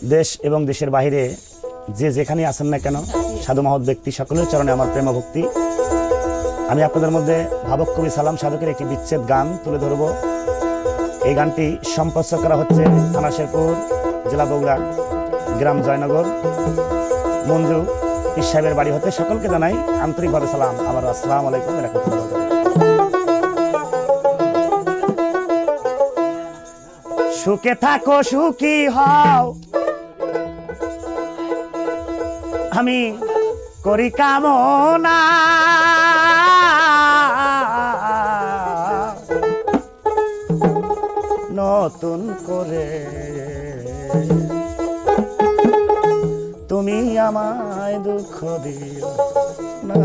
দেশ এবং দেশের বাইরে যে যেখানে আছেন না কেন, সাধু মহৎ ব্যক্তি সকলের চরণে আমার প্রেম ভক্তি। আমি আপনাদের মধ্যে ভাবক কবি সালাম সাধকের একটি বিচ্ছেদ গান তুলে ধরব। এই গানটি সম্প্রচার করা হচ্ছে থানা শেরপুর, জেলা বগুড়া, গ্রাম জয়নগর, মঞ্জু পীর সাহেবের বাড়ি হতে। সকলকে জানাই আন্তরিকভাবে সালাম, আবার আসসালামু আলাইকুম রাহমাতুল্লাহ। সুখে থাকো সুখী হও, আমি করি কামনা। নতুন করে তুমি আমায় দুঃখ দিও না।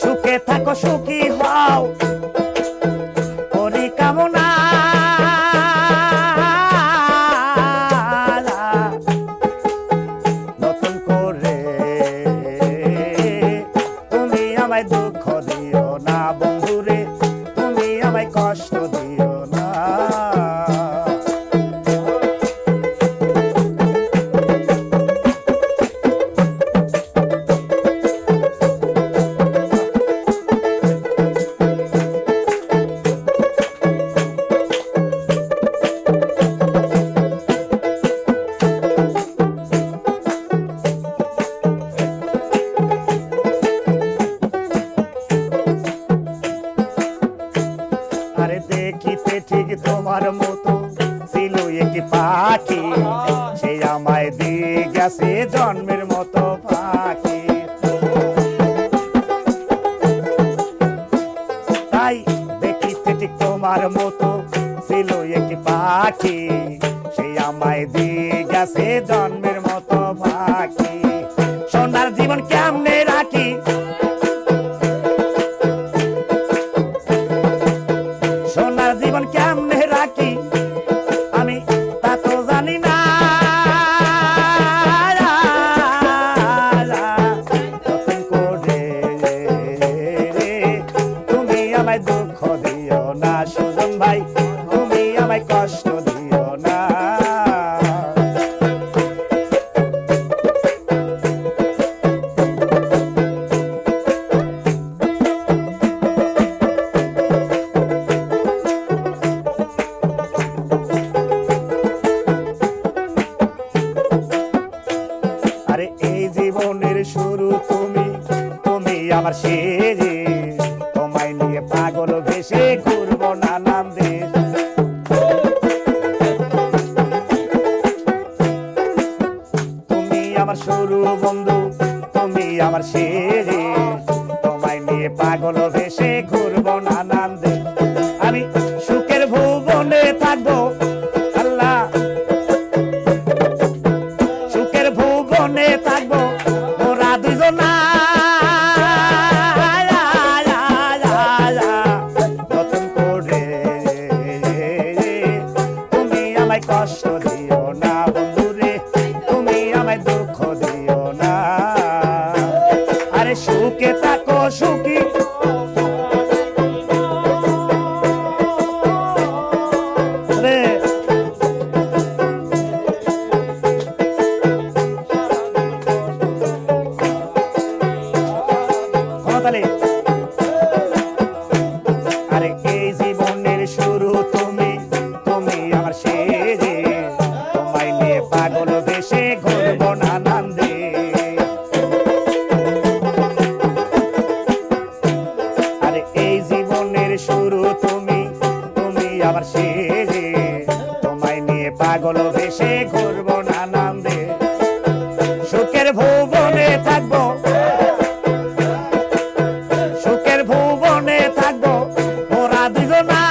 সুখে থাকো সুখী হও, করি কামনা। নতুন করে তুমি আমায় দুঃখ দিও না বন্ধুরে, তুমি আমায় কষ্ট দিও না। আরে দেখিতে ঠিক তোমার মতো ছিল একটি পাখি, সে আমায় দিয়ে গেছে জন্মের মতো পাখি। তাই দেখিতে ঠিক তোমার মতো ছিল একটি পাখি, সে আমায় দিয়ে গেছে জন্মের মতো পাখি। সোনার জীবন কেমনে রাখি, সোনার জীবন কেমনে রাখি, আমি তা তো জানি না। নতুন করে তুমি আমায় দুঃখ দিও না সুজন ভাই, তুমি আমায় কষ্ট দিও না। আরে এই জীবনের শুরু তুমি, তুমি আমার শেষ। তোমায় নিয়ে পাগল ভেসে ঘুরবো নানান দেশ। তুমি আমার শুরু বন্ধু, তুমি আমার শেষ। তোমায় নিয়ে পাগল ভেসে ঘুরবো নানান দেশ। আমি সুখের ভুবনে থাকবো আল্লাহ, সুখের ভুবনে থাকবো ওরা দুজনা। নতুন করে তুমি আমায় কষ্ট দিও না বন্ধুরে, তুমি আমায় দুঃখ দিও না। আরে সুখে থাকো সুখী, রে ক্ষমতালে। আরে এই জীবনের শুরু তুমি, তুমি আমার শেষ। তোমায় নিয়ে পাগল দেশে ঘুরবো নানান দেশ। আরে এই জীবনের শুরু তুমি, তুমি আমার শেষ। তোমায় নিয়ে পাগল দেশে ঘুরবো নানান দেশ। সুখের ভুবনে থাকবো, সুখের ভুবনে থাকবো ওরা দুজনা।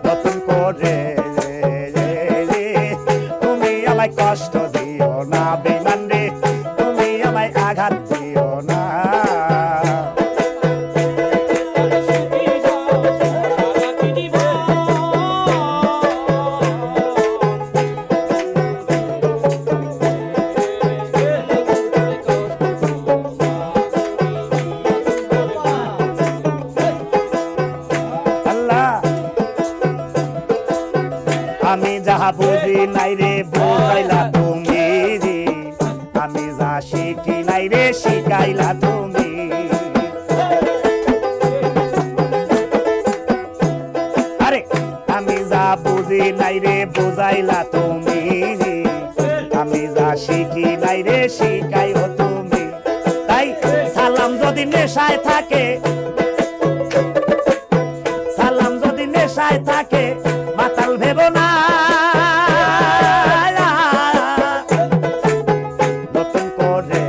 নতুন করে তুমি আমায় কষ্ট দিও না বেঈমান রে, তুমি আমায় আঘাত দিও না। বুঝি নাই রে বুঝাইলা তুমি রে, আমি যা শিখি নাই রে শিখাইলা তুমি। আরে আমি যা বুঝি নাই রে বুঝাইলা তুমি রে, আমি যা শিখি নাই রে শিখাইও তুমি। তাই সালাম যদি নেশায় থাকে, সালাম যদি নেশায় থাকে মাতাল ভেবো না। নতুন করে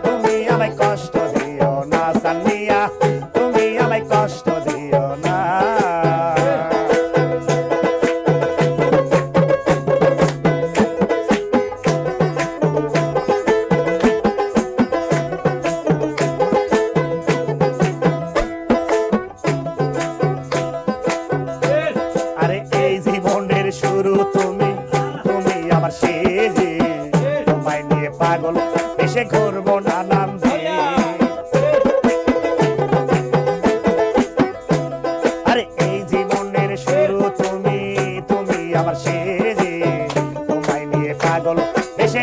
তুমি আমায় কষ্ট দিও না সানিয়া, তুমি আমায় কষ্ট দিও না। আরে এই জীবনের শুরু তুমি, তুমি আমার শেষ, তোমায় নিয়ে পাগল এসে ঘুরবো নানান দিন। আরে এই জীবনের শুরু তুমি, তুমি আমার শেষ, তোমায় নিয়ে পাগল এসে